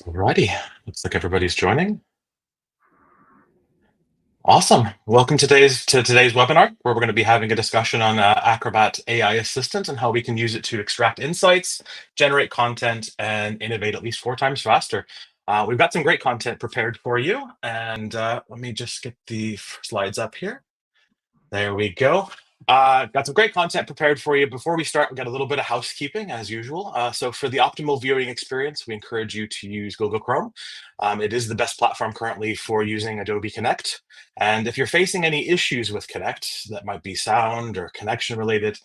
Alrighty, looks like everybody's joining. Awesome. Welcome to today's webinar, where we're going to be having a discussion on Acrobat AI Assistant and how we can use it to extract insights, generate content, and innovate at least 4 times faster. We've got some great content prepared for you, and let me just get the slides up here. There we go. Got some great content prepared for you. Before we start, we've got a little bit of housekeeping as usual. So for the optimal viewing experience, we encourage you to use Google Chrome. It is the best platform currently for using Adobe Connect. And if you're facing any issues with Connect that might be sound or connection related,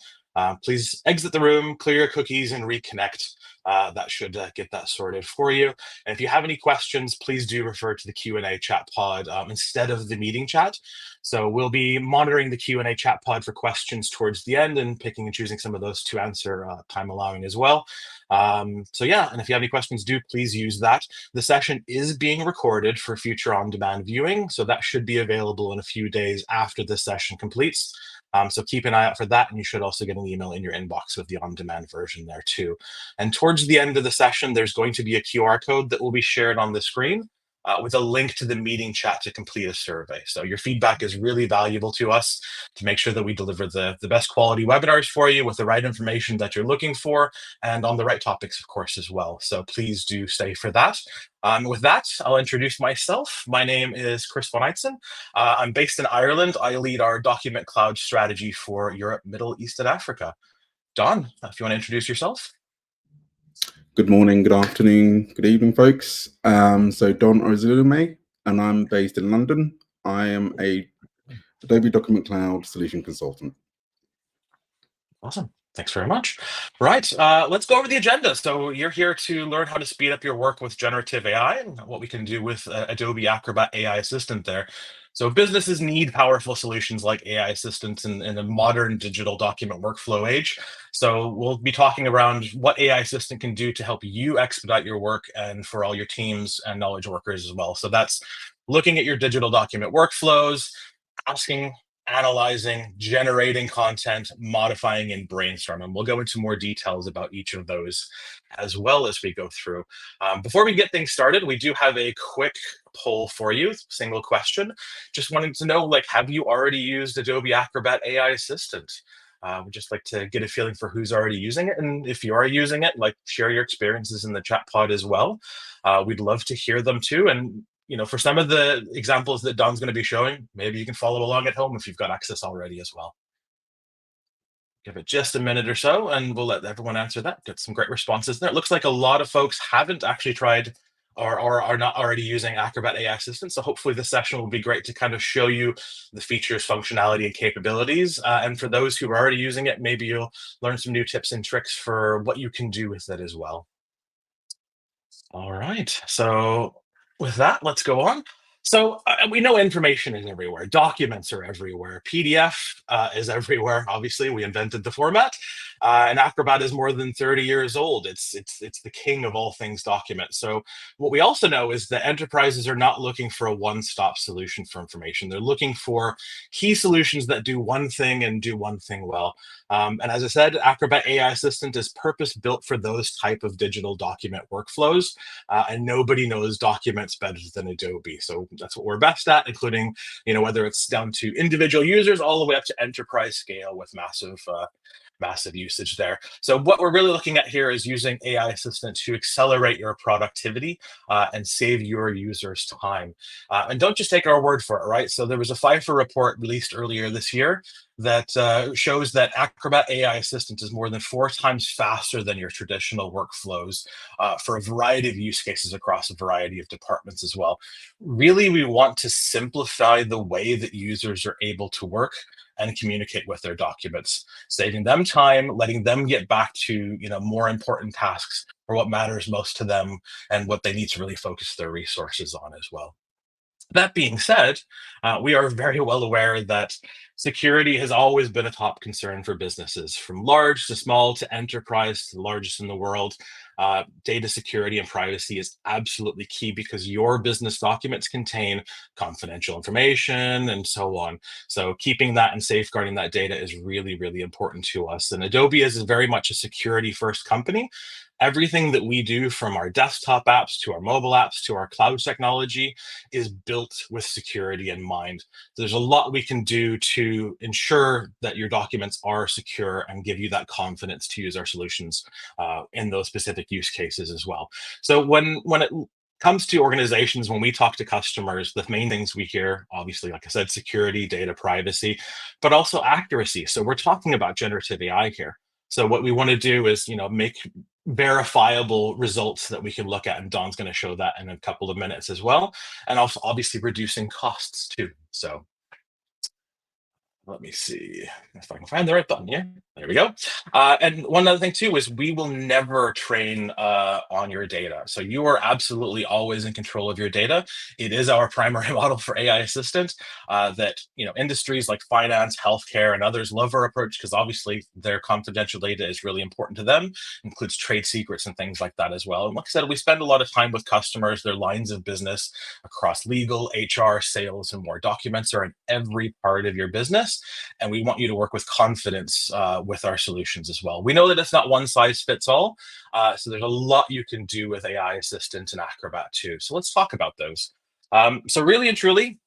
please exit the room, clear your cookies, and reconnect. That should get that sorted for you. And if you have any questions, please do refer to the Q&A chat pod instead of the meeting chat. So we'll be monitoring the Q&A chat pod for questions towards the end and picking and choosing some of those to answer, time allowing as well. So yeah, and if you have any questions, do please use that. The session is being recorded for future on-demand viewing, so that should be available in a few days after this session completes. So keep an eye out for that, and you should also get an email in your inbox with the on-demand version there too. And towards the end of the session, there's going to be a QR code that will be shared on the screen with a link to the meeting chat to complete a survey. So your feedback is really valuable to us to make sure that we deliver the best quality webinars for you with the right information that you're looking for and on the right topics, of course, as well. So please do stay for that. With that, I'll introduce myself. My name is Chris von Eitzen. I'm based in Ireland. I lead our Document Cloud strategy for Europe, Middle East, and Africa. Don, if you want to introduce yourself. Good morning, good afternoon, good evening, folks. So Don Orzulume, and I'm based in London. I am a Adobe Document Cloud solution consultant. Awesome. Thanks very much. Right, let's go over the agenda. So you're here to learn how to speed up your work with generative AI and what we can do with Adobe Acrobat AI Assistant there. So businesses need powerful solutions like AI assistants in a modern digital document workflow age. So we'll be talking around what AI assistant can do to help you expedite your work and for all your teams and knowledge workers as well. So that's looking at your digital document workflows, asking, analyzing, generating content, modifying in Brainstorm. And we'll go into more details about each of those as well as we go through. Before we get things started, we do have a quick poll for you, single question. Just wanting to know, like, have you already used Adobe Acrobat AI Assistant? We'd just like to get a feeling for who's already using it. And if you are using it, like, share your experiences in the chat pod as well. We'd love to hear them too. And for some of the examples that Don's going to be showing, maybe you can follow along at home if you've got access already as well. Give it just a minute or so, and we'll let everyone answer that. Get some great responses there. It looks like a lot of folks haven't actually tried or are not already using Acrobat AI Assistant. So hopefully this session will be great to kind of show you the features, functionality, and capabilities. And for those who are already using it, maybe you'll learn some new tips and tricks for what you can do with it as well. All right, so with that, let's go on. So we know information is everywhere. Documents are everywhere. PDF is everywhere. Obviously, we invented the format, and Acrobat is more than 30 years old. It's the king of all things documents. So what we also know is that enterprises are not looking for a one-stop solution for information. They're looking for key solutions that do one thing and do one thing well. And as I said, Acrobat AI Assistant is purpose-built for those type of digital document workflows, and nobody knows documents better than Adobe. So that's what we're best at, including, whether it's down to individual users all the way up to enterprise scale with massive usage there. So what we're really looking at here is using AI Assistant to accelerate your productivity and save your users time. And don't just take our word for it, right? So there was a FIFA report released earlier this year that shows that Acrobat AI Assistant is more than 4 times faster than your traditional workflows for a variety of use cases across a variety of departments as well. Really, we want to simplify the way that users are able to work and communicate with their documents, saving them time, letting them get back to more important tasks or what matters most to them and what they need to really focus their resources on as well. That being said, we are very well aware that security has always been a top concern for businesses, from large to small to enterprise to the largest in the world. Data security and privacy is absolutely key because your business documents contain confidential information and so on. So keeping that and safeguarding that data is really, really important to us. And Adobe is very much a security first company. Everything that we do, from our desktop apps to our mobile apps to our cloud technology, is built with security in mind. There's a lot we can do to ensure that your documents are secure and give you that confidence to use our solutions in those specific use cases as well. So when it comes to organizations, when we talk to customers, the main things we hear, obviously, like I said, security, data privacy, but also accuracy. So we're talking about generative AI here. So what we want to do is, make verifiable results that we can look at, and Don's going to show that in a couple of minutes as well, and also obviously reducing costs too. So let me see if I can find the right button here. There we go. And one other thing too is we will never train on your data. So you are absolutely always in control of your data. It is our primary model for AI Assistant that industries like finance, healthcare, and others love our approach because obviously their confidential data is really important to them. Includes trade secrets and things like that as well. And like I said, we spend a lot of time with customers, their lines of business across legal, HR, sales, and more. Documents are in every part of your business, and we want you to work with confidence with our solutions as well. We know that it's not one size fits all, so there's a lot you can do with AI Assistant and Acrobat too. So let's talk about those. So really and truly,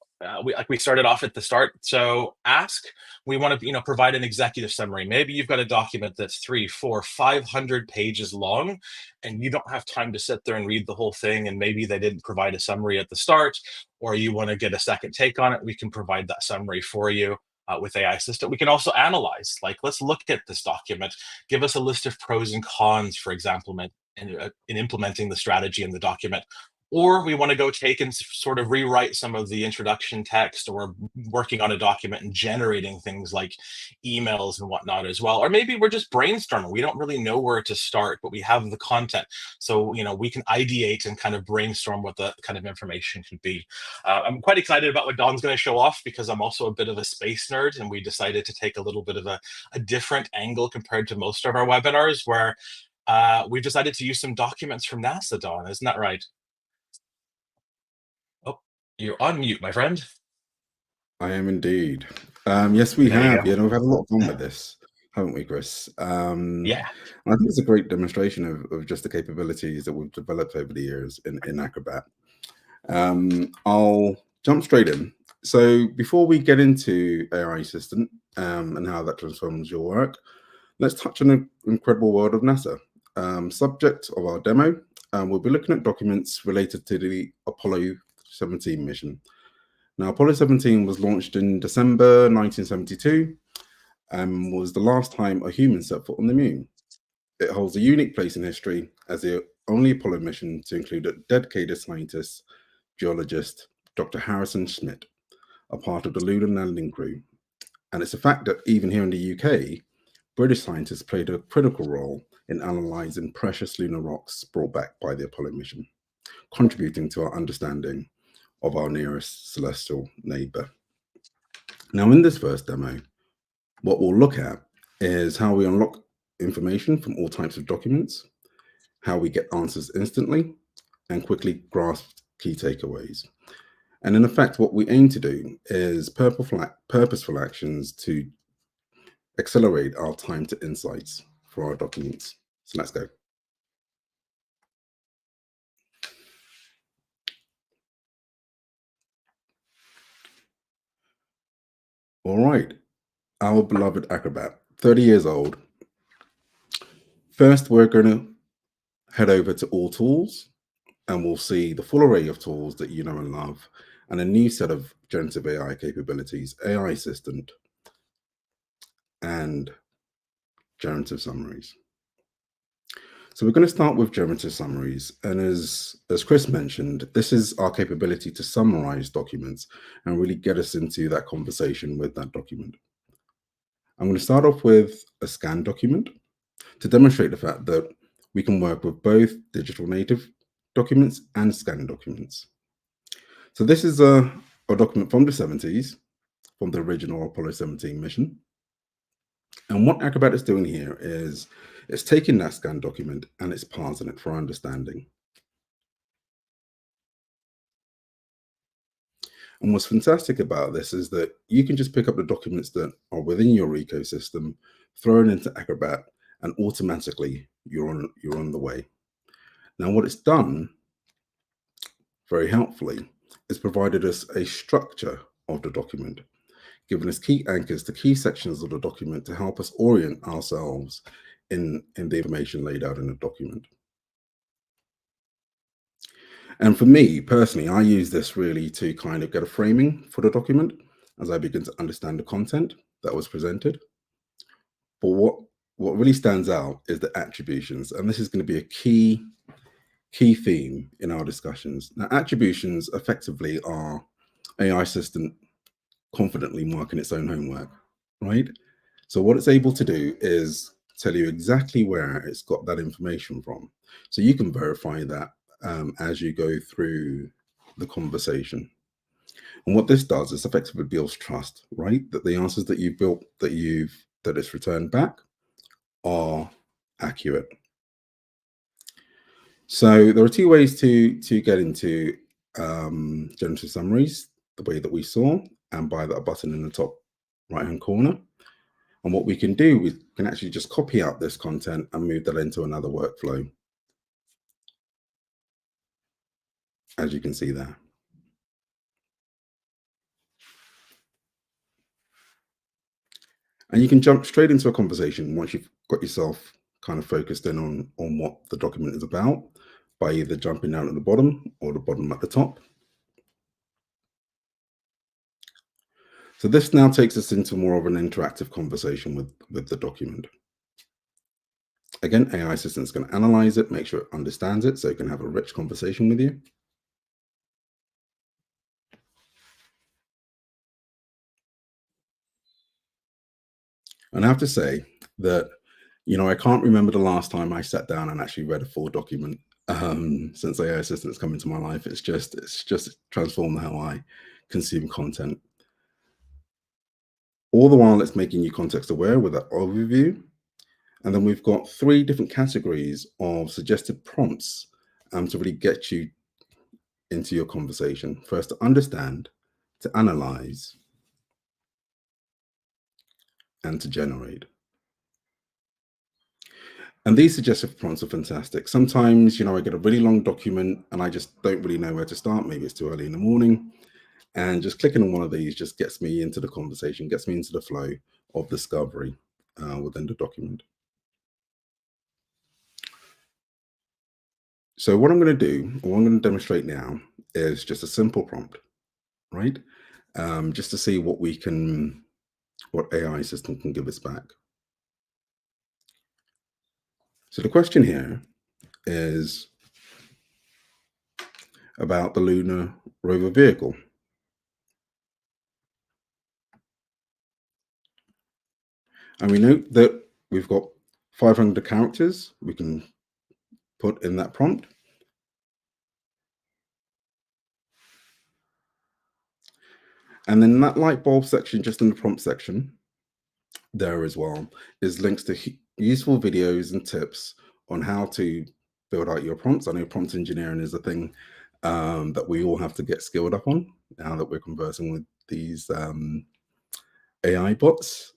we started off at the start. So ask, we want to provide an executive summary. Maybe you've got a document that's 300, 400, 500 pages long, and you don't have time to sit there and read the whole thing. And maybe they didn't provide a summary at the start, or you want to get a second take on it. We can provide that summary for you. With AI Assistant. We can also analyze, like, let's look at this document, give us a list of pros and cons, for example, in implementing the strategy in the document. Or we want to go take and sort of rewrite some of the introduction text, or working on a document and generating things like emails and whatnot as well. Or maybe we're just brainstorming. We don't really know where to start, but we have the content. So, we can ideate and kind of brainstorm what the kind of information could be. I'm quite excited about what Don's going to show off because I'm also a bit of a space nerd, and we decided to take a little bit of a different angle compared to most of our webinars, where we've decided to use some documents from NASA, Don. Isn't that right? Oh, you're on mute, my friend. I am indeed. Yes, we There you have. go. We've had a lot of fun with this, haven't we, Chris? Yeah. I think it's a great demonstration of just the capabilities that we've developed over the years in Acrobat. I'll jump straight in. So before we get into AI Assistant and how that transforms your work, let's touch on the incredible world of NASA. Subject of our demo, we'll be looking at documents related to the Apollo 17 mission. Now, Apollo 17 was launched in December 1972 and was the last time a human set foot on the moon. It holds a unique place in history as the only Apollo mission to include a dedicated scientist, geologist, Dr. Harrison Schmitt, a part of the lunar landing crew. And it's a fact that even here in the UK, British scientists played a critical role in analysing precious lunar rocks brought back by the Apollo mission, contributing to our understanding of our nearest celestial neighbour. Now, in this first demo, what we'll look at is how we unlock information from all types of documents, how we get answers instantly, and quickly grasp key takeaways. And in effect, what we aim to do is purposeful actions to accelerate our time to insights for our documents. So let's go. All right, our beloved Acrobat, 30 years old. First, we're going to head over to All Tools, and we'll see the full array of tools that you know and love, and a new set of generative AI capabilities, AI Assistant, and generative summaries. So we're going to start with generative summaries. And as Chris mentioned, this is our capability to summarize documents and really get us into that conversation with that document. I'm going to start off with a scan document to demonstrate the fact that we can work with both digital native documents and scanned documents. So this is a document from the 70s, from the original Apollo 17 mission. And what Acrobat is doing here is It's taking that scanned document and it's parsing it for understanding. And what's fantastic about this is that you can just pick up the documents that are within your ecosystem, throw it into Acrobat, and automatically you're on the way. Now, what it's done very helpfully is provided us a structure of the document, giving us key anchors to key sections of the document to help us orient ourselves in the information laid out in the document. And for me personally, I use this really to kind of get a framing for the document as I begin to understand the content that was presented. But what really stands out is the attributions, and this is going to be a key theme in our discussions. Now, attributions effectively are AI Assistant confidently marking its own homework, right? So what it's able to do is tell you exactly where it's got that information from. So you can verify that as you go through the conversation. And what this does is effectively builds trust, right? That the answers that you've built, that it's returned back, are accurate. So there are two ways to get into generative summaries, the way that we saw, and by that button in the top right-hand corner. And what we can do, we can actually just copy out this content and move that into another workflow, as you can see there. And you can jump straight into a conversation once you've got yourself kind of focused in on what the document is about, by either jumping down at the bottom or the bottom at the top. So this now takes us into more of an interactive conversation with the document. Again, AI Assistant is going to analyze it, make sure it understands it, so it can have a rich conversation with you. And I have to say that, I can't remember the last time I sat down and actually read a full document since AI Assistant has come into my life. It's just transformed how I consume content. All the while, it's making you context aware with that overview. And then we've got 3 different categories of suggested prompts to really get you into your conversation. First, to understand, to analyze, and to generate. And these suggestive prompts are fantastic. Sometimes, I get a really long document and I just don't really know where to start. Maybe it's too early in the morning. And just clicking on one of these just gets me into the conversation, gets me into the flow of discovery within the document. So what I'm going to do, or what I'm going to demonstrate now, is just a simple prompt, right? Just to see what AI system can give us back. So the question here is about the lunar rover vehicle. And we note that we've got 500 characters we can put in that prompt. And then that light bulb section, just in the prompt section there as well, is links to useful videos and tips on how to build out your prompts. I know prompt engineering is a thing that we all have to get skilled up on now that we're conversing with these AI bots.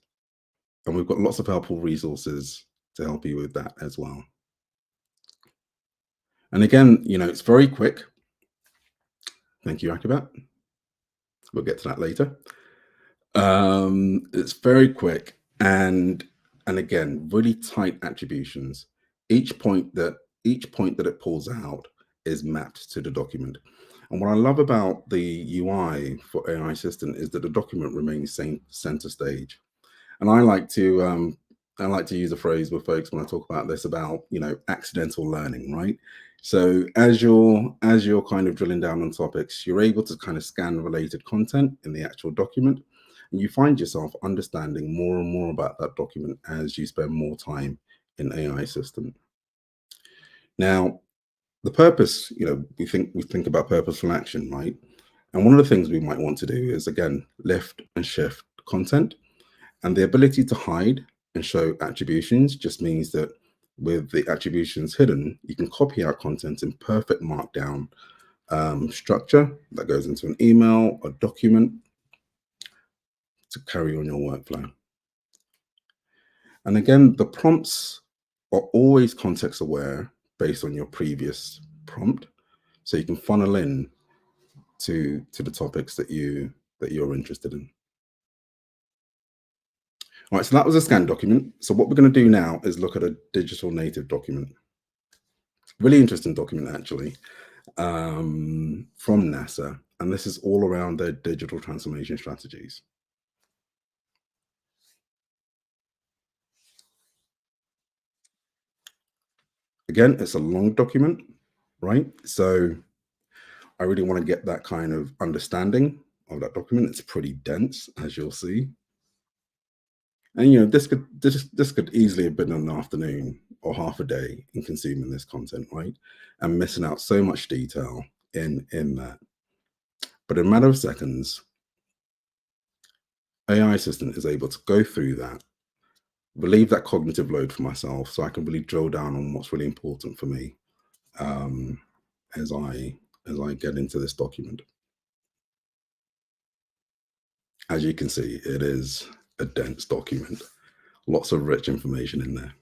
And we've got lots of helpful resources to help you with that as well. And again, it's very quick. Thank you, Acrobat. We'll get to that later. It's very quick and again, really tight attributions. Each point that it pulls out is mapped to the document. And what I love about the UI for AI Assistant is that the document remains center stage. And I like to use a phrase with folks when I talk about this about, accidental learning, right? So as you're kind of drilling down on topics, you're able to kind of scan related content in the actual document, and you find yourself understanding more and more about that document as you spend more time in AI Assistant. Now, the purpose, we think about purposeful action, right? And one of the things we might want to do is, again, lift and shift content. And the ability to hide and show attributions just means that with the attributions hidden, you can copy out content in perfect markdown structure that goes into an email or document to carry on your workflow. And again, the prompts are always context aware based on your previous prompt, so you can funnel in to the topics that you're interested in. All right, so that was a scanned document. So what we're going to do now is look at a digital native document. Really interesting document, actually, from NASA, and this is all around their digital transformation strategies. Again, it's a long document, right? So I really want to get that kind of understanding of that document. It's pretty dense, as you'll see. And this could easily have been an afternoon or half a day in consuming this content, right? And missing out so much detail in that. But in a matter of seconds, AI Assistant is able to go through that, relieve that cognitive load for myself, so I can really drill down on what's really important for me as I get into this document. As you can see, it is a dense document, lots of rich information in there.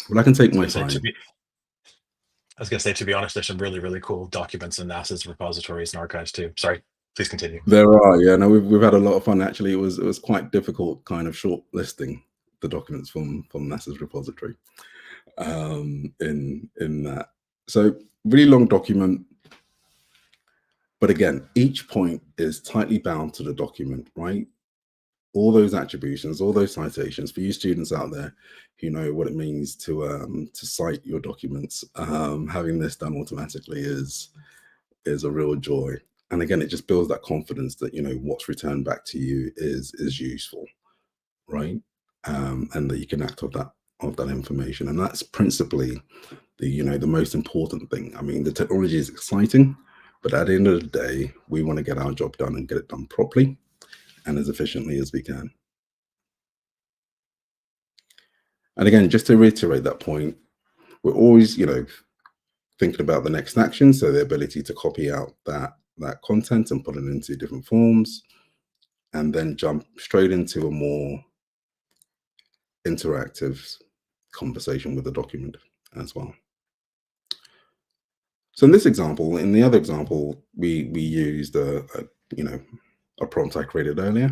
But I can take my time. I was going to say, to be honest, there's some really, really cool documents in NASA's repositories and archives too. Sorry, please continue. There are, yeah. No, we've had a lot of fun. Actually, it was quite difficult, kind of shortlisting the documents from NASA's repository in that. So really long document, but again, each point is tightly bound to the document, right? All those attributions, all those citations. For you students out there who know what it means to cite your documents, having this done automatically is a real joy. And again, it just builds that confidence that what's returned back to you is useful, right? And that you can act on that information. And that's principally the most important thing. I mean, the technology is exciting, but at the end of the day, we want to get our job done and get it done properly and as efficiently as we can. And again, just to reiterate that point, we're always, thinking about the next action. So the ability to copy out that content and put it into different forms, and then jump straight into a more interactive conversation with the document as well. So in this example, in the other example, we used a prompt I created earlier.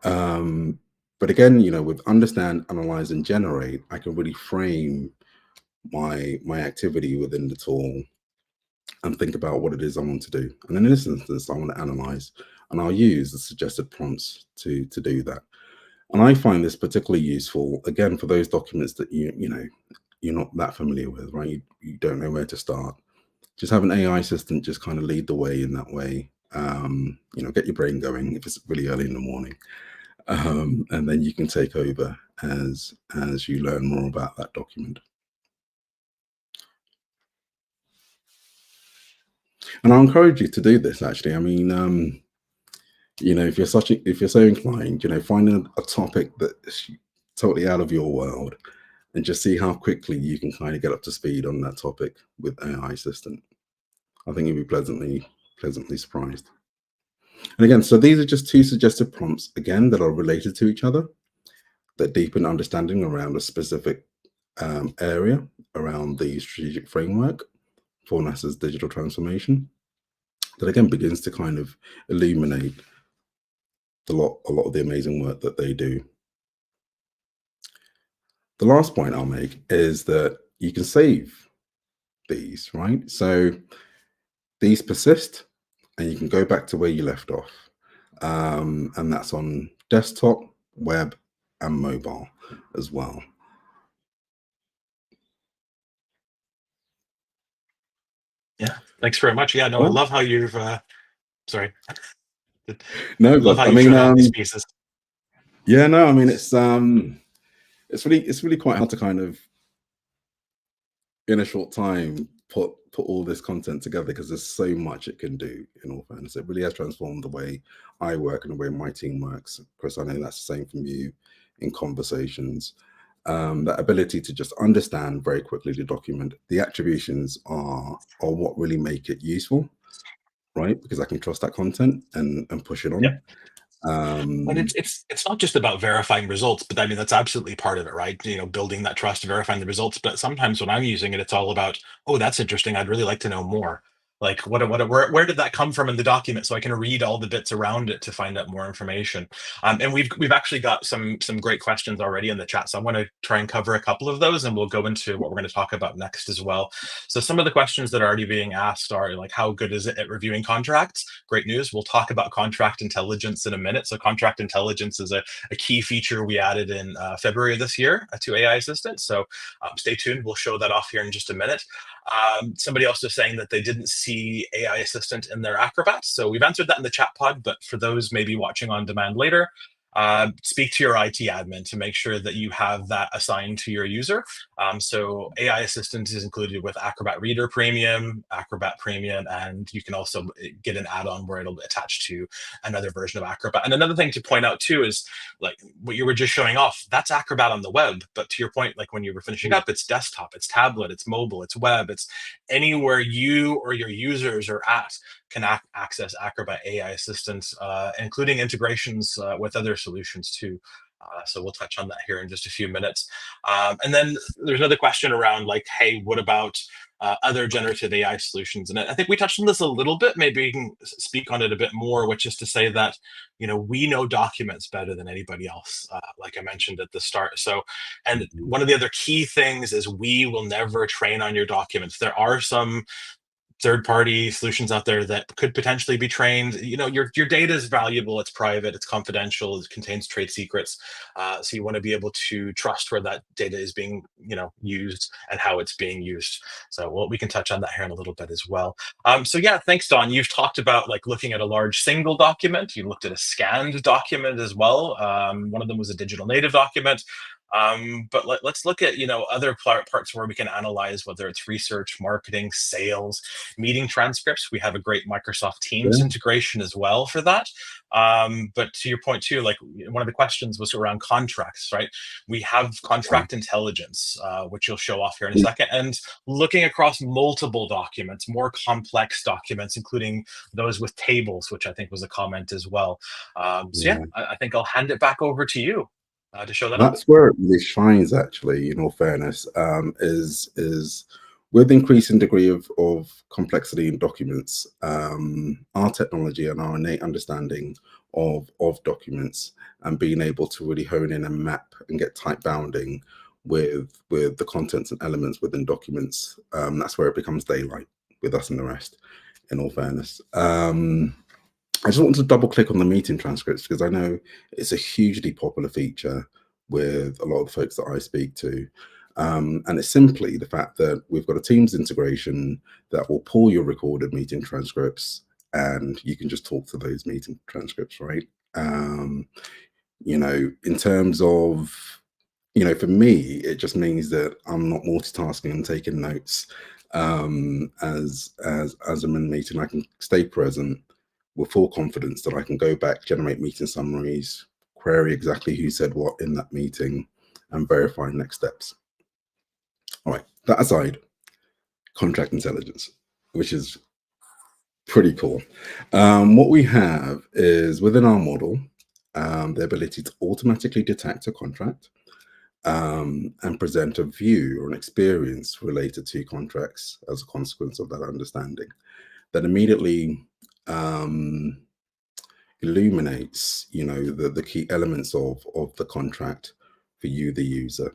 But again, with understand, analyze, and generate, I can really frame my activity within the tool and think about what it is I want to do. And in this instance, I want to analyze, and I'll use the suggested prompts to do that. And I find this particularly useful, again, for those documents that you're not that familiar with, right? You don't know where to start. Just have an AI assistant just kind of lead the way in that way. Get your brain going if it's really early in the morning. And then you can take over as you learn more about that document. And I encourage you to do this, actually. I mean, if you're so inclined, finding a topic that's totally out of your world and just see how quickly you can kind of get up to speed on that topic with AI Assistant. I think you'll be pleasantly surprised. And again, so these are just two suggested prompts, again, that are related to each other, that deepen understanding around a specific area around the strategic framework for NASA's digital transformation, that again begins to kind of illuminate a lot of the amazing work that they do. The last point I'll make is that you can save these, right? So these persist and you can go back to where you left off. And that's on desktop, web, and mobile as well. Yeah, thanks very much. Yeah, no, I love how you've, sorry. No, love but how you showed all these pieces. Yeah, no, I mean, it's really quite hard to kind of, in a short time, put all this content together, because there's so much it can do, in all fairness. It really has transformed the way I work and the way my team works. Chris, I know that's the same from you in conversations. That ability to just understand very quickly the document. The attributions are what really make it useful, right? Because I can trust that content and push it on. But it's not just about verifying results, but I mean that's absolutely part of it, right? Building that trust, verifying the results. But sometimes when I'm using it, it's all about, oh, that's interesting. I'd really like to know more. Like where did that come from in the document, so I can read all the bits around it to find out more information. And we've actually got some great questions already in the chat, so I'm going to try and cover a couple of those, and we'll go into what we're going to talk about next as well. So some of the questions that are already being asked are like, how good is it at reviewing contracts? Great news. We'll talk about contract intelligence in a minute. So contract intelligence is a key feature we added in February of this year to AI Assistant. So stay tuned. We'll show that off here in just a minute. Somebody else was saying that they didn't see AI Assistant in their Acrobat. So we've answered that in the chat pod, but for those maybe watching on demand later, speak to your IT admin to make sure that you have that assigned to your user. So AI Assistant is included with Acrobat Reader Premium, Acrobat Premium, and you can also get an add-on where it'll be attached to another version of Acrobat. And another thing to point out too is like what you were just showing off, that's Acrobat on the web. But to your point, like when you were finishing up, it's desktop, it's tablet, it's mobile, it's web, it's anywhere you or your users are at can access Acrobat AI Assistant, including integrations with other solutions too. So we'll touch on that here in just a few minutes. And then there's another question around like, hey, what about other generative AI solutions? And I think we touched on this a little bit. Maybe you can speak on it a bit more, which is to say that, we know documents better than anybody else, like I mentioned at the start. So, and one of the other key things is we will never train on your documents. There are some third-party solutions out there that could potentially be trained. Your data is valuable, it's private, it's confidential, it contains trade secrets. So you want to be able to trust where that data is being, used and how it's being used. So we can touch on that here in a little bit as well. So yeah, thanks, Don. You've talked about like looking at a large single document. You looked at a scanned document as well. One of them was a digital native document. But let's look at other parts where we can analyze, whether it's research, marketing, sales, meeting transcripts. We have a great Microsoft Teams integration as well for that. But to your point too, like one of the questions was around contracts, right? We have contract intelligence, which you'll show off here in a second, and looking across multiple documents, more complex documents, including those with tables, which I think was a comment as well. So yeah, I think I'll hand it back over to you to show that off. That's where it really shines, actually, in all fairness, is with increasing degree of complexity in documents, our technology and our innate understanding of documents and being able to really hone in and map and get type bounding with the contents and elements within documents, that's where it becomes daylight with us and the rest, in all fairness. I just want to double click on the meeting transcripts because I know it's a hugely popular feature with a lot of the folks that I speak to. And it's simply the fact that we've got a Teams integration that will pull your recorded meeting transcripts and you can just talk to those meeting transcripts, right? In terms of, for me, it just means that I'm not multitasking and taking notes as I'm in a meeting. I can stay present with full confidence that I can go back, generate meeting summaries, query exactly who said what in that meeting, and verify next steps. All right, that aside, contract intelligence, which is pretty cool. What we have is within our model, the ability to automatically detect a contract and present a view or an experience related to contracts as a consequence of that understanding that immediately illuminates, the key elements of the contract for you, the user.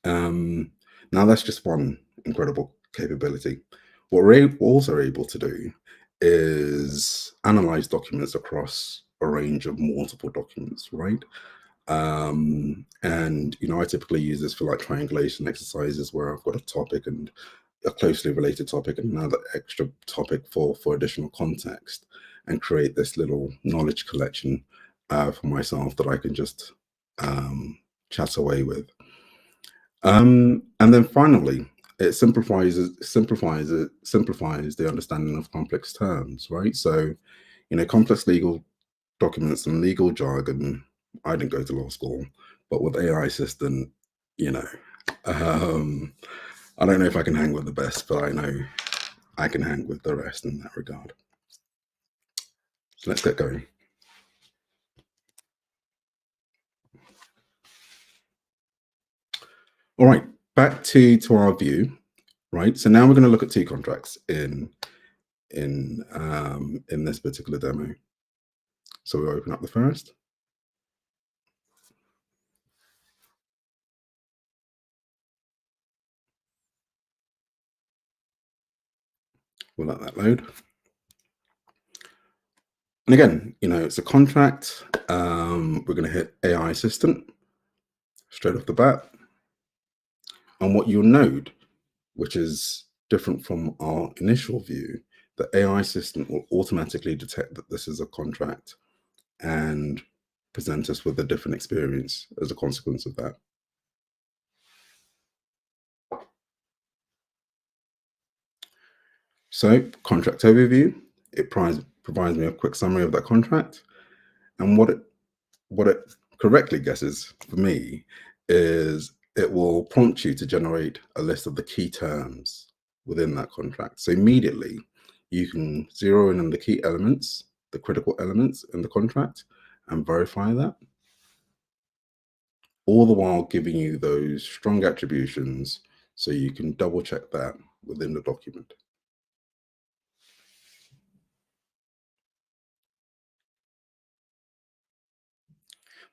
Now that's just one incredible capability. What we're also able to do is analyze documents across a range of multiple documents, right? And I typically use this for like triangulation exercises where I've got a topic and a closely related topic and another extra topic for additional context, and create this little knowledge collection for myself that I can just chat away with. And then finally, it simplifies the understanding of complex terms, right? So, complex legal documents and legal jargon, I didn't go to law school, but with AI Assistant, you know, I don't know if I can hang with the best, but I know I can hang with the rest in that regard. So let's get going. All right, back to our view, right? So now we're going to look at two contracts in this particular demo. So we'll open up the first. We'll let that load. And again, you know, it's a contract. We're going to hit AI Assistant straight off the bat. And what you'll note, which is different from our initial view, the AI Assistant will automatically detect that this is a contract and present us with a different experience as a consequence of that. So, contract overview, it provides me a quick summary of that contract. And what it correctly guesses for me is it will prompt you to generate a list of the key terms within that contract. So immediately you can zero in on the key elements, the critical elements in the contract, and verify that, all the while giving you those strong attributions so you can double check that within the document.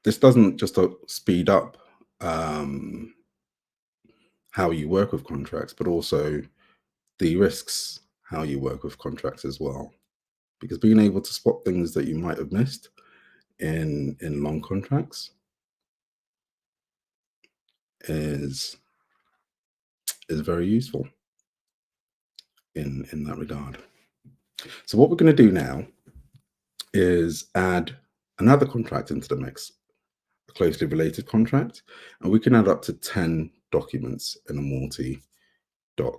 This doesn't just speed up how you work with contracts, but also de-risks how you work with contracts as well. Because being able to spot things that you might have missed in long contracts is very useful in that regard. So what we're going to do now is add another contract into the mix, a closely related contract, and we can add up to 10 documents in a multi-doc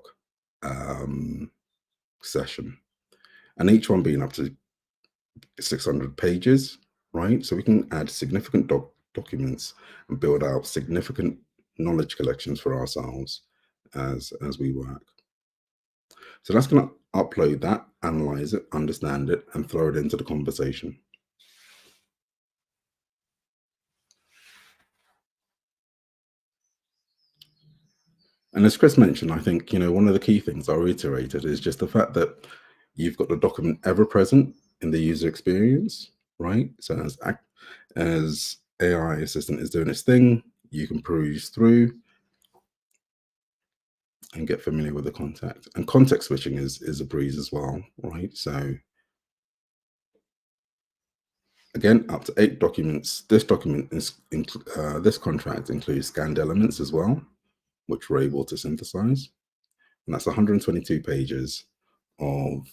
session, and each one being up to 600 pages, right? So we can add significant documents and build out significant knowledge collections for ourselves as we work. So that's going to upload that, analyze it, understand it, and throw it into the conversation. And as Chris mentioned, I think, you know, one of the key things I reiterated is just the fact that you've got the document ever present in the user experience, right? So as AI Assistant is doing its thing, you can peruse through and get familiar with the content. And context switching is a breeze as well, right? So again, up to 8 documents. This document is this contract includes scanned elements as well, which we're able to synthesize, and that's 122 pages of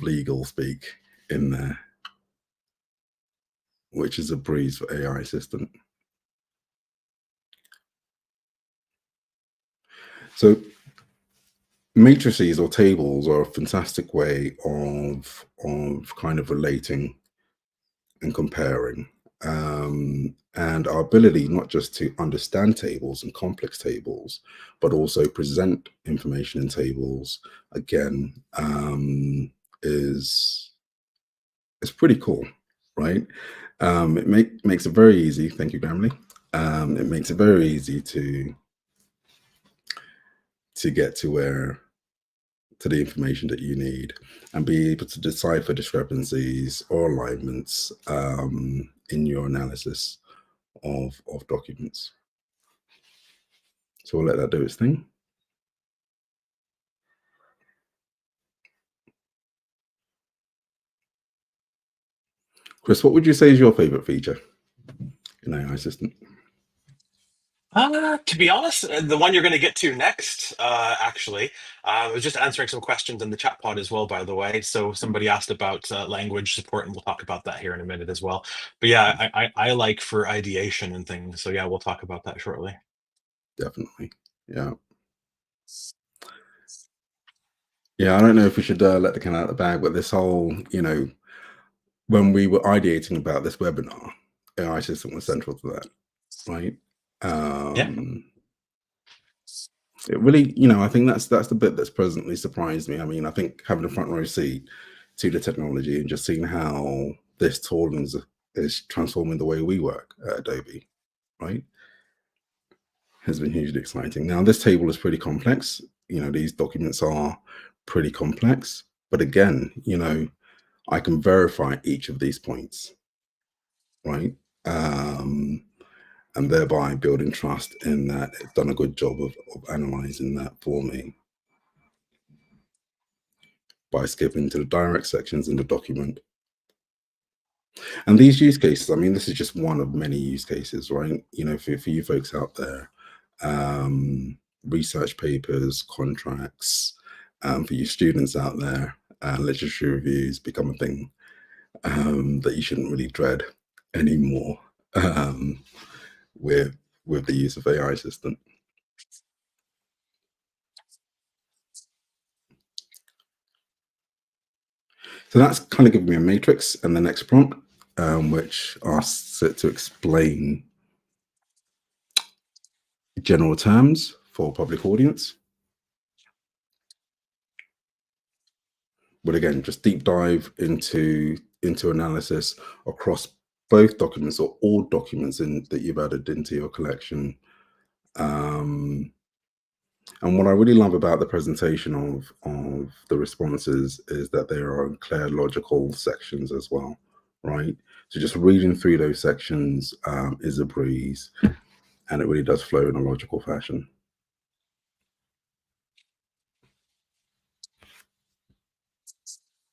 legal speak in there, which is a breeze for AI Assistant. So matrices or tables are a fantastic way of kind of relating and comparing, and our ability not just to understand tables and complex tables, but also present information in tables again, is pretty cool, right? It makes it very easy. Thank you, Grammy. It makes it very easy to get to the information that you need and be able to decipher discrepancies or alignments in your analysis of documents. So we'll let that do its thing. Chris, what would you say is your favorite feature in AI Assistant? To be honest, the one you're going to get to next, actually, I was just answering some questions in the chat pod as well, by the way. So somebody asked about language support, and we'll talk about that here in a minute as well. But yeah, I like for ideation and things. So yeah, we'll talk about that shortly. Definitely. Yeah. Yeah, I don't know if we should let the cat out of the bag, but this whole, you know, when we were ideating about this webinar, AI Assistant was central to that, right? Yeah. It really, I think that's the bit that's presently surprised me. I mean, I think having a front row seat to the technology and just seeing how this tool is transforming the way we work at Adobe, right, has been hugely exciting. Now, this table is pretty complex. These documents are pretty complex, but again, I can verify each of these points, right? And thereby building trust in that it's done a good job of analyzing that for me by skipping to the direct sections in the document. And these use cases, I mean, this is just one of many use cases, right? For you folks out there, research papers, contracts, for you students out there, literature reviews become a thing that you shouldn't really dread anymore with the use of AI Assistant. So that's kind of giving me a matrix and the next prompt, which asks it to explain general terms for public audience. But again, just deep dive into analysis across both documents or all documents that you've added into your collection. And what I really love about the presentation of the responses is that there are clear logical sections as well, right? So just reading through those sections is a breeze, and it really does flow in a logical fashion.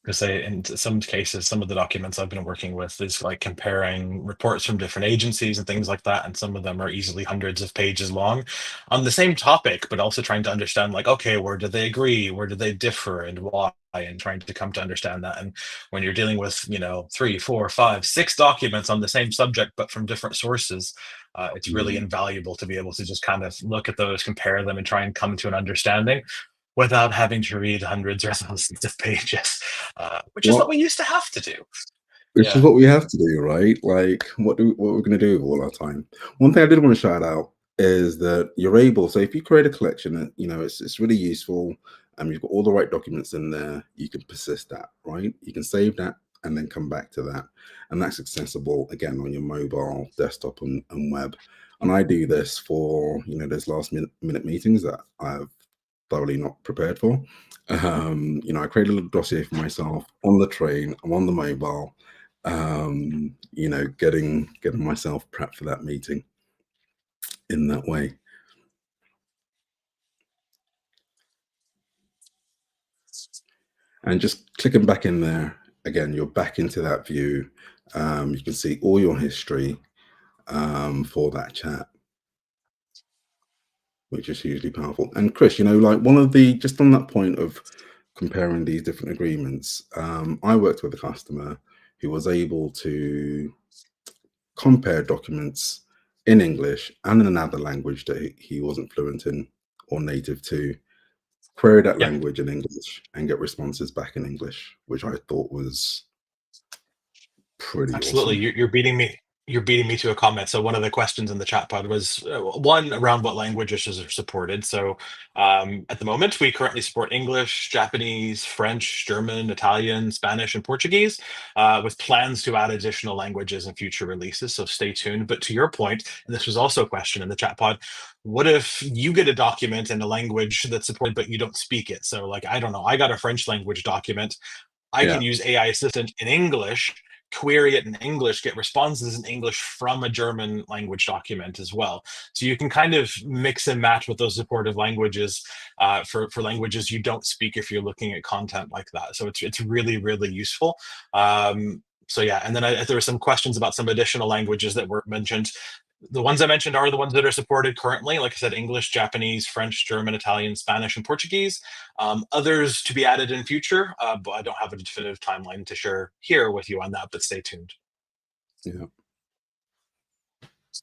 To say in some cases, some of the documents I've been working with is like comparing reports from different agencies and things like that, and some of them are easily hundreds of pages long on the same topic, but also trying to understand, like, okay, where do they agree, where do they differ, and why, and trying to come to understand that. And when you're dealing with 3, 4, 5, 6 documents on the same subject but from different sources, it's really invaluable to be able to just kind of look at those, compare them, and try and come to an understanding without having to read hundreds or thousands of pages, which is what Well, we used to have to do. which is Yeah. what we have to do, right? Like, what we're going to do with all our time. One thing I did want to shout out is that you're able. So if you create a collection, that it's really useful, and you've got all the right documents in there, you can persist that, right? You can save that and then come back to that, and that's accessible again on your mobile, desktop, and web. And I do this for those last minute meetings that I've thoroughly not prepared for. I create a little dossier for myself on the train. I'm on the mobile, getting myself prepped for that meeting in that way. And just clicking back in there, again, you're back into that view. You can see all your history for that chat, which is hugely powerful. And Chris, like one of the, just on that point of comparing these different agreements, I worked with a customer who was able to compare documents in English and in another language that he wasn't fluent in or native to, query that Yep. language in English and get responses back in English, which I thought was pretty Absolutely. awesome. You're beating me. You're beating me to a comment. So one of the questions in the chat pod was one around what languages are supported. So at the moment, we currently support English, Japanese, French, German, Italian, Spanish, and Portuguese, with plans to add additional languages in future releases. So stay tuned. But to your point, and this was also a question in the chat pod, what if you get a document in a language that's supported, but you don't speak it? So, like, I don't know, I got a French language document. I Yeah, can use AI Assistant in English, query it in English, get responses in English from a German language document as well. So you can kind of mix and match with those supportive languages for languages you don't speak if you're looking at content like that. So it's really, really useful. So yeah, and then there were some questions about some additional languages that were mentioned. The ones I mentioned are the ones that are supported currently. Like I said, English, Japanese, French, German, Italian, Spanish, and Portuguese. Others to be added in future, but I don't have a definitive timeline to share here with you on that, but stay tuned. yeah,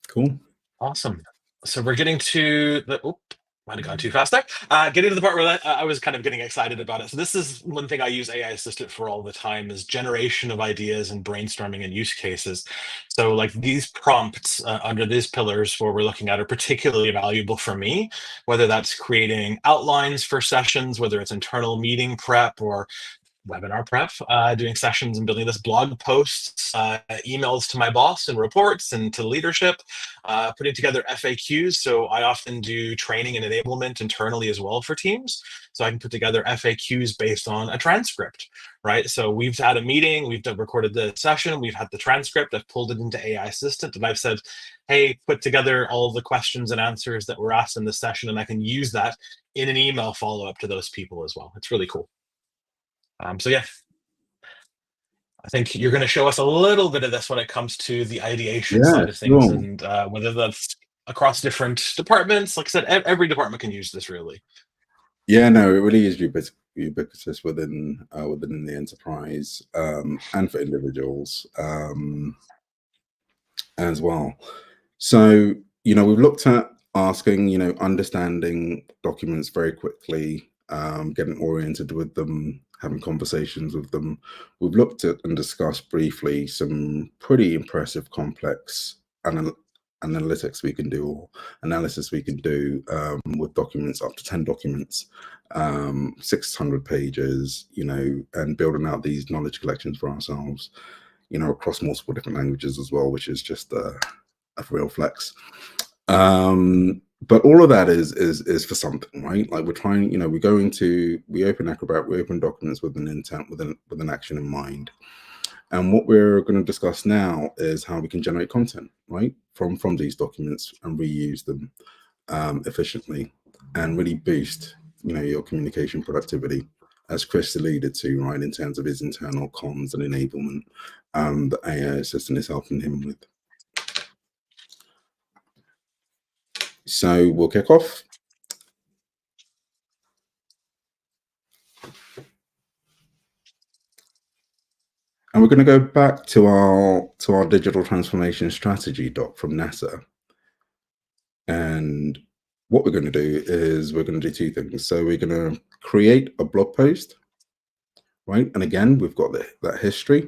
cool. Awesome. So we're getting to the, Might have gone too fast there. Getting to the part where I was kind of getting excited about it. So this is one thing I use AI Assistant for all the time is generation of ideas and brainstorming and use cases. So like these prompts under these pillars where we're looking at are particularly valuable for me, whether that's creating outlines for sessions, whether it's internal meeting prep or webinar prep, doing sessions and building this blog posts, emails to my boss and reports and to leadership, putting together FAQs. So I often do training and enablement internally as well for teams. So I can put together FAQs based on a transcript, right? So we've had a meeting, we've recorded the session, we've had the transcript, I've pulled it into AI Assistant, and I've said, hey, put together all of the questions and answers that were asked in this session, and I can use that in an email follow-up to those people as well. It's really cool. So yeah, I think you're going to show us a little bit of this when it comes to the ideation Yeah, side of things, sure. and whether that's across different departments. Like I said, every department can use this really. Yeah, no, it really is ubiquitous within the enterprise, and for individuals as well. So, we've looked at asking, understanding documents very quickly, getting oriented with them, having conversations with them. We've looked at and discussed briefly some pretty impressive complex analytics we can do, or analysis we can do with documents up to 10 documents, 600 pages, and building out these knowledge collections for ourselves, across multiple different languages as well, which is just a real flex. But all of that is for something, right? Like we're trying, we open Acrobat, we open documents with an intent, with an action in mind. And what we're going to discuss now is how we can generate content, right, from these documents and reuse them efficiently and really boost, your communication productivity, as Chris alluded to, right, in terms of his internal comms and enablement that AI Assistant is helping him with. So we'll kick off. And we're going to go back to our digital transformation strategy doc from NASA. And what we're going to do is we're going to do two things. So we're going to create a blog post, right? And again, we've got that history.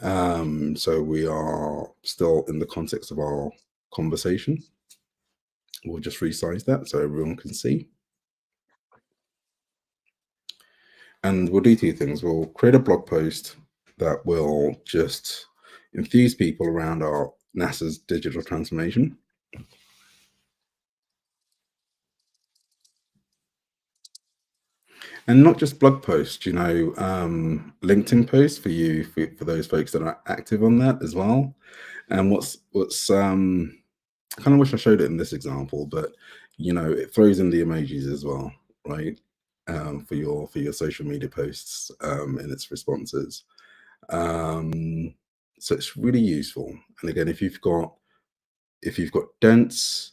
So we are still in the context of our conversation. We'll just resize that so everyone can see. And we'll do two things. We'll create a blog post that will just enthuse people around our NASA's digital transformation. And not just blog posts, LinkedIn posts for those folks that are active on that as well. And what's I kind of wish I showed it in this example, but it throws in the emojis as well, right? For your social media posts and its responses. So it's really useful. And again, if you've got dense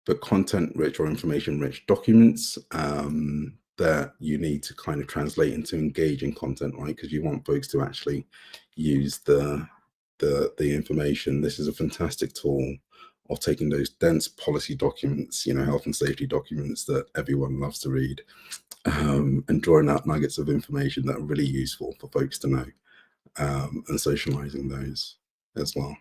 but content rich or information rich documents that you need to kind of translate into engaging content, right? Because you want folks to actually use the information. This is a fantastic tool of taking those dense policy documents, health and safety documents that everyone loves to read, and drawing out nuggets of information that are really useful for folks to know, and socializing those as well.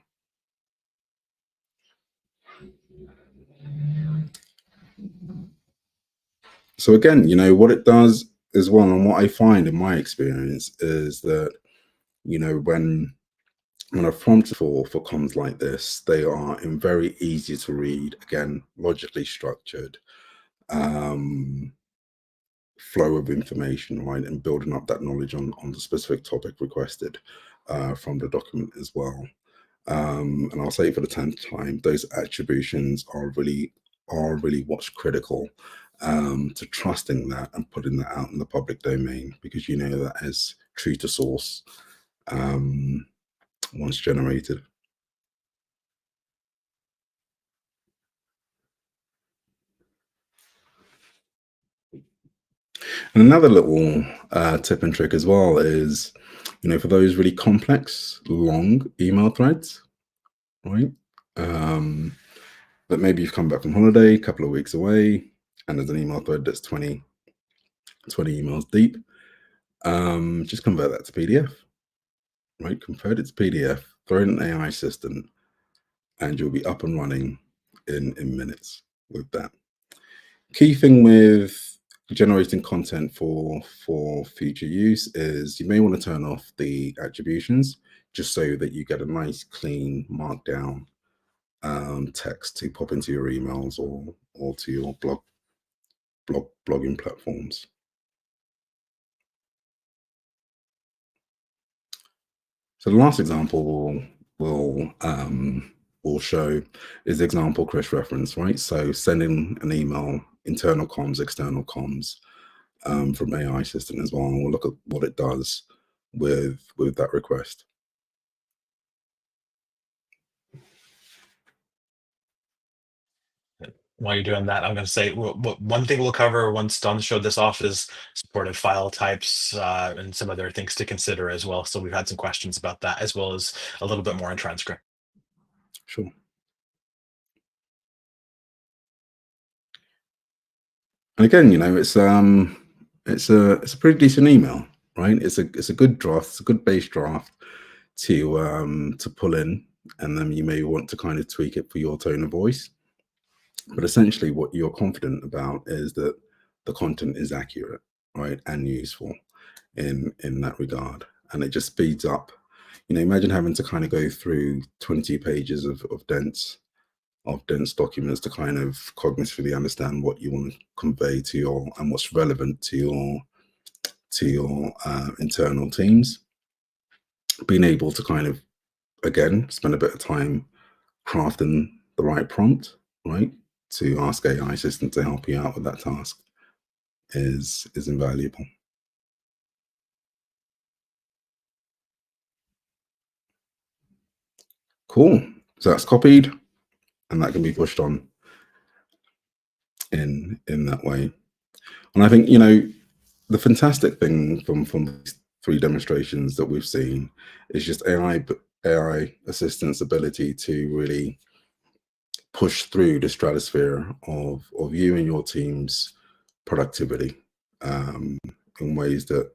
So again, what it does as well, and what I find in my experience is that, when I've prompted for comms like this, they are in very easy to read, again, logically structured flow of information, right, and building up that knowledge on the specific topic requested from the document as well. And I'll say for the 10th time, those attributions are really what's critical to trusting that and putting that out in the public domain, because that is true to source once generated. And another little tip and trick as well is, for those really complex, long email threads, right? That maybe you've come back from holiday, a couple of weeks away, and there's an email thread that's 20 emails deep, just convert that to PDF, right? Convert it to PDF, throw in an AI assistant, and you'll be up and running in minutes with that. Key thing with generating content for future use is you may want to turn off the attributions just so that you get a nice clean markdown text to pop into your emails or to your blogging platforms. So the last example we'll show is the example Chris referenced, right? So sending an email, internal comms, external comms, from AI Assistant as well, and we'll look at what it does with that request. While you're doing that, I'm going to say one thing we'll cover once Don showed this off is supported file types and some other things to consider as well. So we've had some questions about that, as well as a little bit more in transcript. Sure. And again, you know, it's a pretty decent email, right? It's a good draft, it's a good base draft to pull in, and then you may want to kind of tweak it for your tone of voice. But essentially, what you're confident about is that the content is accurate, right, and useful in that regard, and it just speeds up. You know, imagine having to kind of go through 20 pages of dense documents to kind of cognitively understand what you want to convey to your and what's relevant to your internal teams. Being able to kind of again spend a bit of time crafting the right prompt, right, to ask AI assistant to help you out with that task is invaluable. Cool. So that's copied, and that can be pushed on in that way. And I think, you know, the fantastic thing from these 3 demonstrations that we've seen is just AI assistant's ability to really push through the stratosphere of you and your team's productivity in ways that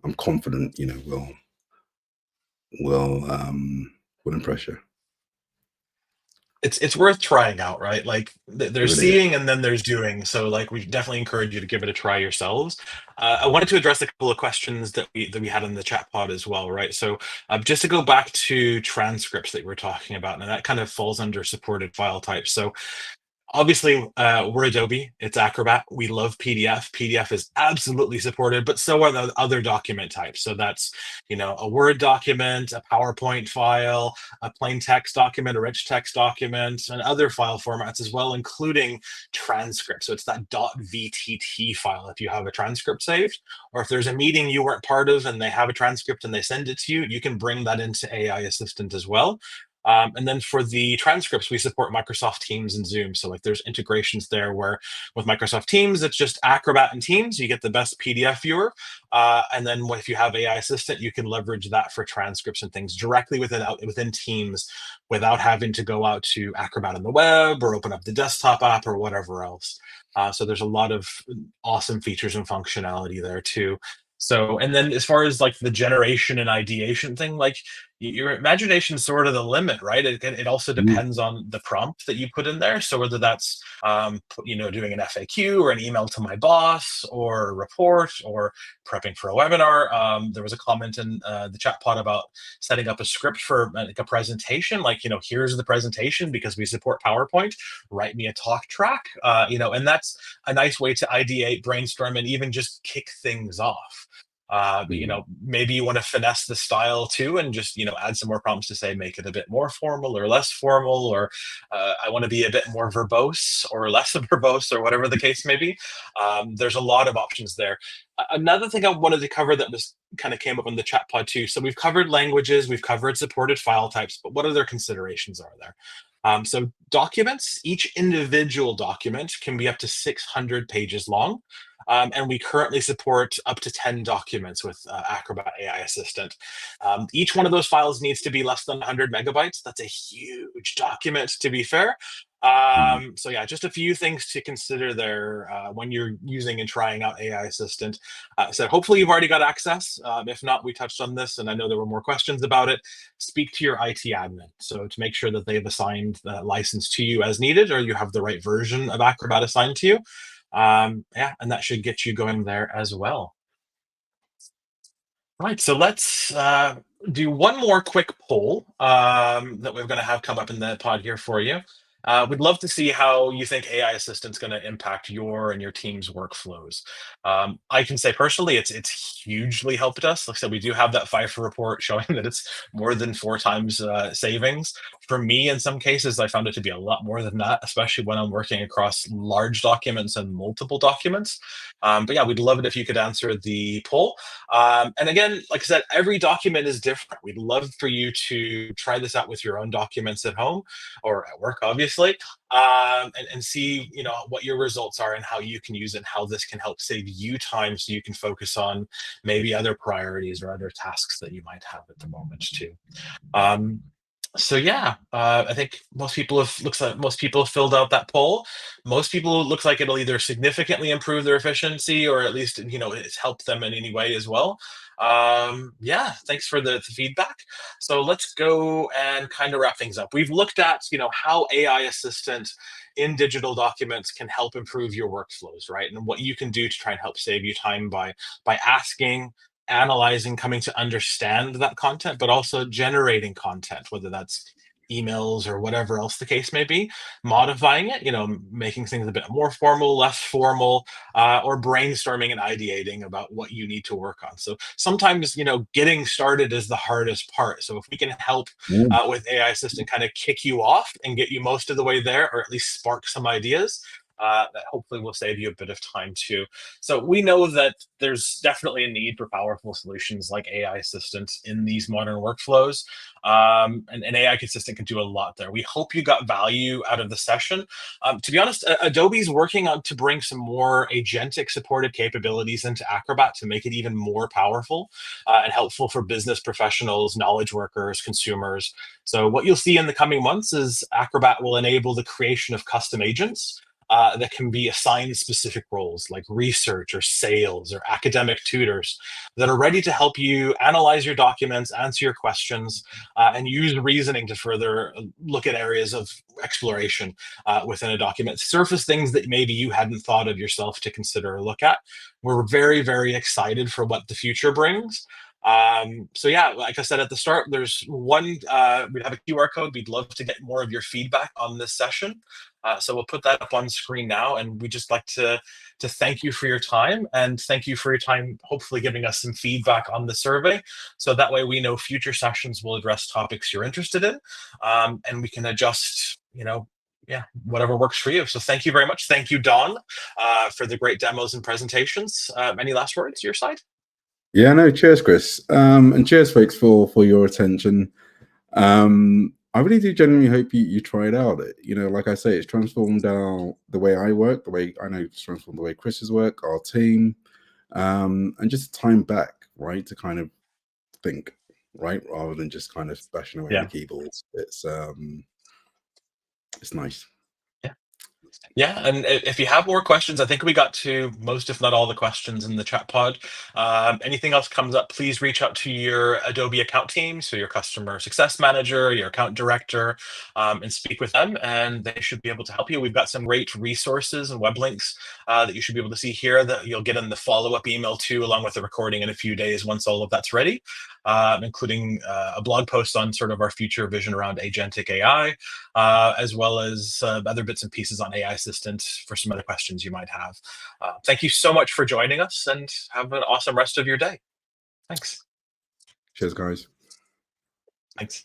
I'm confident, you know, will impress you. It's worth trying out, right? Like It there's really is. seeing and then there's doing. So like we definitely encourage you to give it a try yourselves. I wanted to address a couple of questions that we had in the chat pod as well, right? So just to go back to transcripts that we were talking about, and that kind of falls under supported file types. So obviously, we're Adobe, it's Acrobat. We love PDF. PDF is absolutely supported, but so are the other document types. So that's, you know, a Word document, a PowerPoint file, a plain text document, a rich text document, and other file formats as well, including transcripts. So it's that .vtt file if you have a transcript saved, or if there's a meeting you weren't part of and they have a transcript and they send it to you, you can bring that into AI Assistant as well. And then for the transcripts, we support Microsoft Teams and Zoom. So like there's integrations there where with Microsoft Teams, it's just Acrobat and Teams, you get the best PDF viewer. And then if you have AI Assistant, you can leverage that for transcripts and things directly within Teams without having to go out to Acrobat on the web or open up the desktop app or whatever else. So there's a lot of awesome features and functionality there too. So, and then as far as like the generation and ideation thing, like your imagination is sort of the limit, right? It also Mm. depends on the prompt that you put in there. So whether that's, you know, doing an FAQ or an email to my boss or a report or prepping for a webinar. There was a comment in the chat pod about setting up a script for like a presentation, like, you know, here's the presentation because we support PowerPoint, write me a talk track, you know, and that's a nice way to ideate, brainstorm, and even just kick things off. You Mm. know, maybe you want to finesse the style too, and just, you know, add some more prompts to say make it a bit more formal or less formal, or I want to be a bit more verbose or less verbose, or whatever the case may be. There's a lot of options there. Another thing I wanted to cover that was kind of came up in the chat pod too. So we've covered languages, we've covered supported file types, but what other considerations are there? So documents, each individual document can be up to 600 pages long. And we currently support up to 10 documents with Acrobat AI Assistant. Each one of those files needs to be less than 100 megabytes. That's a huge document, to be fair. So yeah, just a few things to consider there when you're using and trying out AI Assistant. So hopefully you've already got access. If not, we touched on this, and I know there were more questions about it. Speak to your IT admin. So to make sure that they've assigned the license to you as needed, or you have the right version of Acrobat assigned to you. Yeah, and that should get you going there as well. Right, so let's do one more quick poll that we're going to have come up in the pod here for you. We'd love to see how you think AI Assistant's going to impact your and your team's workflows. I can say personally, it's hugely helped us. Like I said, we do have that FIFA report showing that it's more than 4 times savings. For me, in some cases, I found it to be a lot more than that, especially when I'm working across large documents and multiple documents. But yeah, we'd love it if you could answer the poll. And again, like I said, every document is different. We'd love for you to try this out with your own documents at home or at work, obviously, and see, what your results are and how you can use it and how this can help save you time so you can focus on maybe other priorities or other tasks that you might have at the moment too. So yeah, I think most people have filled out that poll. Most people, it looks like it'll either significantly improve their efficiency or at least it's helped them in any way as well. Yeah, thanks for the feedback. So let's go and kind of wrap things up. We've looked at how AI Assistant in digital documents can help improve your workflows, right? And what you can do to try and help save you time by asking, analyzing, coming to understand that content, but also generating content, whether that's emails or whatever else the case may be, modifying it, making things a bit more formal, less formal, or brainstorming and ideating about what you need to work on. So sometimes, getting started is the hardest part. So if we can help Mm. with AI Assistant kind of kick you off and get you most of the way there, or at least spark some ideas, that hopefully will save you a bit of time too. So we know that there's definitely a need for powerful solutions like AI assistants in these modern workflows. And an AI assistant can do a lot there. We hope you got value out of the session. To be honest, Adobe's working on to bring some more agentic supported capabilities into Acrobat to make it even more powerful and helpful for business professionals, knowledge workers, consumers. So what you'll see in the coming months is Acrobat will enable the creation of custom agents that can be assigned specific roles like research or sales or academic tutors that are ready to help you analyze your documents, answer your questions, and use reasoning to further look at areas of exploration within a document, surface things that maybe you hadn't thought of yourself to consider or look at. We're very, very excited for what the future brings. So yeah, like I said at the start, there's one, we have a QR code. We'd love to get more of your feedback on this session. So we'll put that up on screen now, and we just like to thank you for your time, and thank you for your time, hopefully giving us some feedback on the survey. So that way we know future sessions will address topics you're interested in, and we can adjust, yeah, whatever works for you. So thank you very much. Thank you, Don, for the great demos and presentations. Any last words your side? Yeah, no, cheers, Chris. And cheers, folks, for your attention. I really do genuinely hope you try it out. Like I say, it's transformed the way I work, the way I know it's transformed the way Chris's work, our team, and just time back, right, to kind of think, right, rather than just kind of bashing away on the keyboards. It's nice. Yeah, and if you have more questions, I think we got to most, if not all, the questions in the chat pod. Anything else comes up, please reach out to your Adobe account team, so your customer success manager, your account director, and speak with them, and they should be able to help you. We've got some great resources and web links that you should be able to see here that you'll get in the follow-up email too, along with the recording in a few days once all of that's ready, including a blog post on sort of our future vision around agentic AI, as well as other bits and pieces on AI Assistant for some other questions you might have. Thank you so much for joining us, and have an awesome rest of your day. Thanks. Cheers, guys. Thanks.